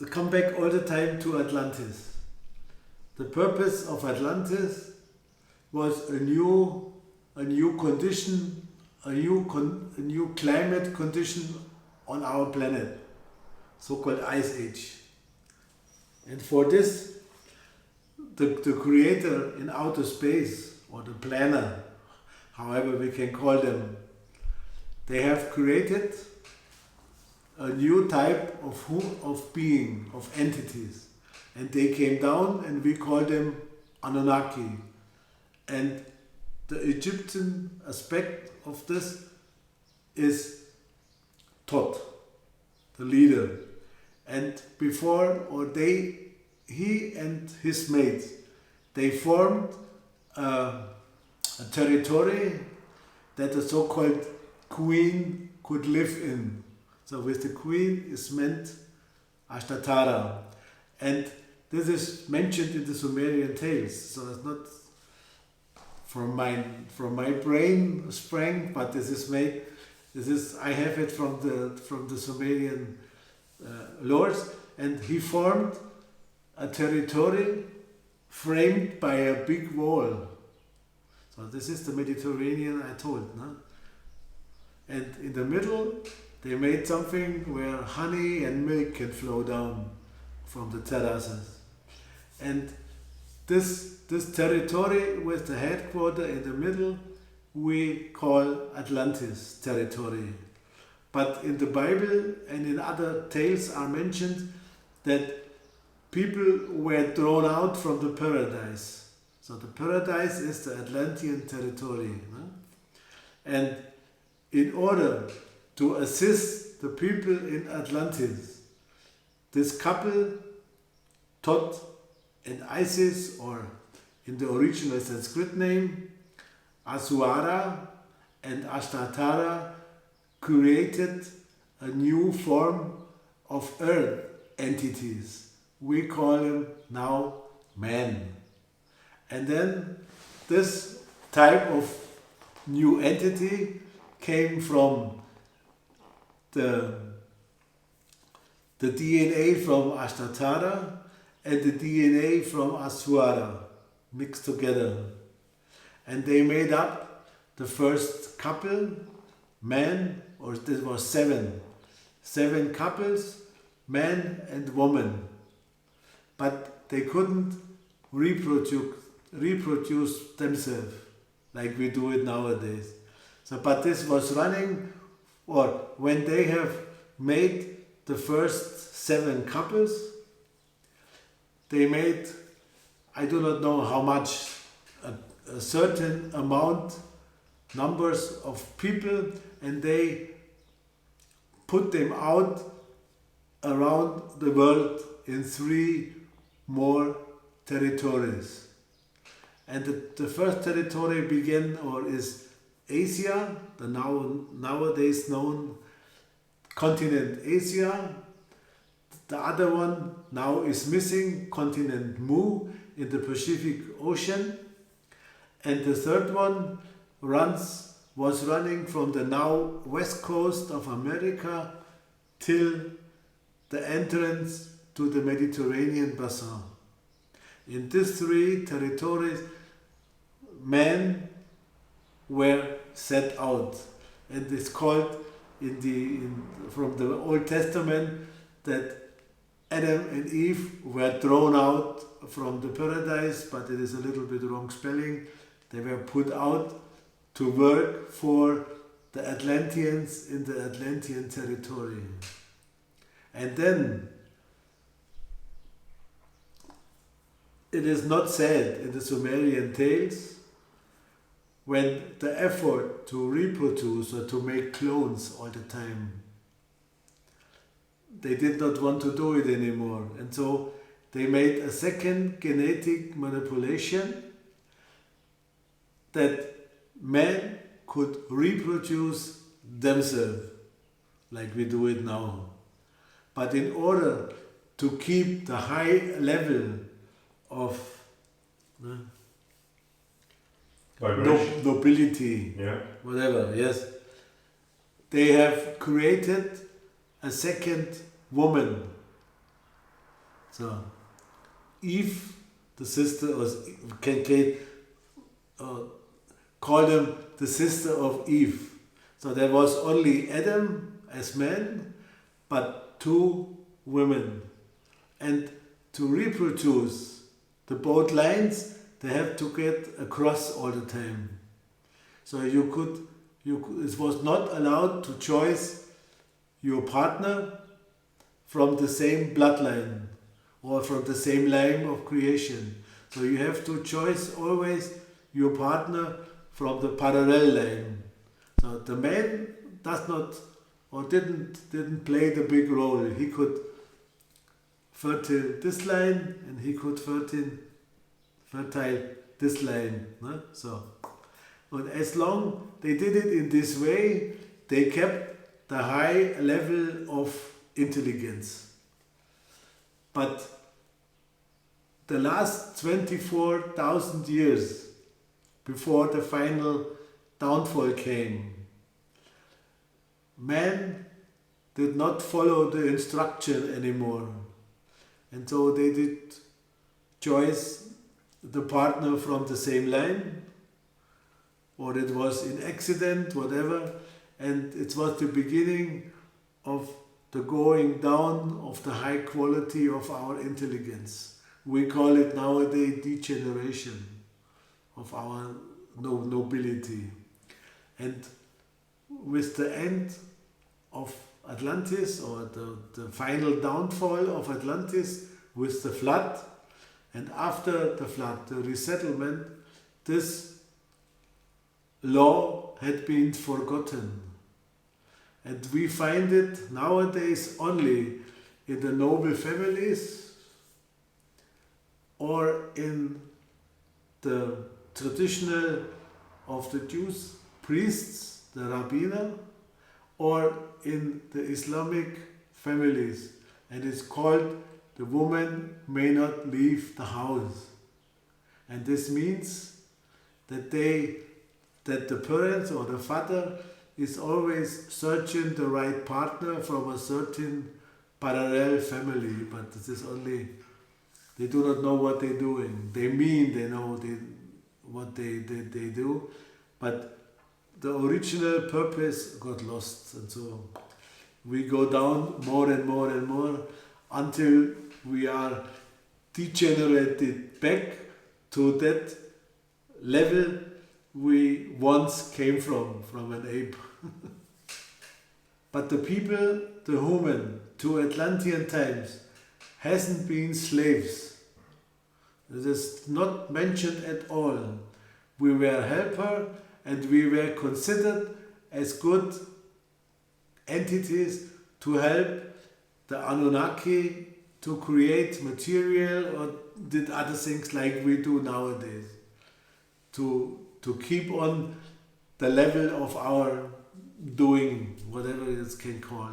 come back all the time to Atlantis. The purpose of Atlantis was a new condition, a new climate condition on our planet, so-called Ice Age. And for this, the creator in outer space, or the planner, however we can call them, they have created a new type of being, of entities. And they came down and we call them Anunnaki. And the Egyptian aspect of this is Thoth, the leader. And he and his mates, they formed a territory that the so-called queen could live in. So with the queen is meant Ashtatara. And this is mentioned in the Sumerian tales. So it's not from my brain sprang, but I have it from the Sumerian lords, and he formed a territory framed by a big wall. So this is the Mediterranean I told, no? And in the middle they made something where honey and milk can flow down from the terraces. And this territory with the headquarters in the middle we call Atlantis territory. But in the Bible and in other tales are mentioned that people were thrown out from the paradise. So the paradise is the Atlantean territory. No? And in order to assist the people in Atlantis, this couple, Thoth and Isis, or in the original Sanskrit name, Asuara and Ashtatara, created a new form of earth entities. We call them now man. And then this type of new entity came from the DNA from Ashtatara and the DNA from Asuara mixed together. And they made up the first couple, man, or there were seven couples, man and woman. But they couldn't reproduce themselves like we do it nowadays. So, but this was running, or when they have made the first 7 couples, they made, I do not know how much, a certain amount, numbers of people, and they put them out around the world in 3 more territories. And the first territory began, or is Asia, the nowadays known continent Asia. The other one now is missing, continent Mu in the Pacific Ocean. And the third one was running from the now west coast of America till the entrance to the Mediterranean basin. In these 3 territories, men were set out, and it's called from the Old Testament that Adam and Eve were thrown out from the paradise, but it is a little bit wrong spelling. They were put out to work for the Atlanteans in the Atlantean territory. And then it is not said in the Sumerian tales, when the effort to reproduce or to make clones all the time, they did not want to do it anymore. And so they made a second genetic manipulation that men could reproduce themselves like we do it now. But in order to keep the high level of nobility, whatever, yes, they have created a second woman So Eve, the sister, or uh, call them the sister of Eve. So there was only Adam as man, but two women. And to reproduce the both lines, they have to get across all the time. So it was not allowed to choose your partner from the same bloodline or from the same line of creation. So you have to choose always your partner from the parallel line. So the man does not or didn't play the big role. He could fertile this line and he could fertile this line. No? So, and as long they did it in this way, they kept the high level of intelligence. But the last 24,000 years before the final downfall came, man did not follow the instruction anymore. And so they did choose the partner from the same line, or it was in accident, whatever, and it was the beginning of the going down of the high quality of our intelligence. We call it nowadays degeneration of our nobility. And with the end of Atlantis, or the final downfall of Atlantis with the flood, and after the flood, the resettlement, this law had been forgotten. And we find it nowadays only in the noble families or in the traditional of the Jews, priests, the rabbiner, or in the Islamic families. And it's called the woman may not leave the house. And this means that the parents or the father is always searching the right partner from a certain parallel family, but this is only, they do not know what they're doing. They know what they do, but the original purpose got lost. And so we go down more and more and more until we are degenerated back to that level we once came from an ape. But the people, the human, to Atlantean times, hasn't been slaves. It is not mentioned at all. We were helper and we were considered as good entities to help the Anunnaki to create material or did other things like we do nowadays. To keep on the level of our doing, whatever it can call.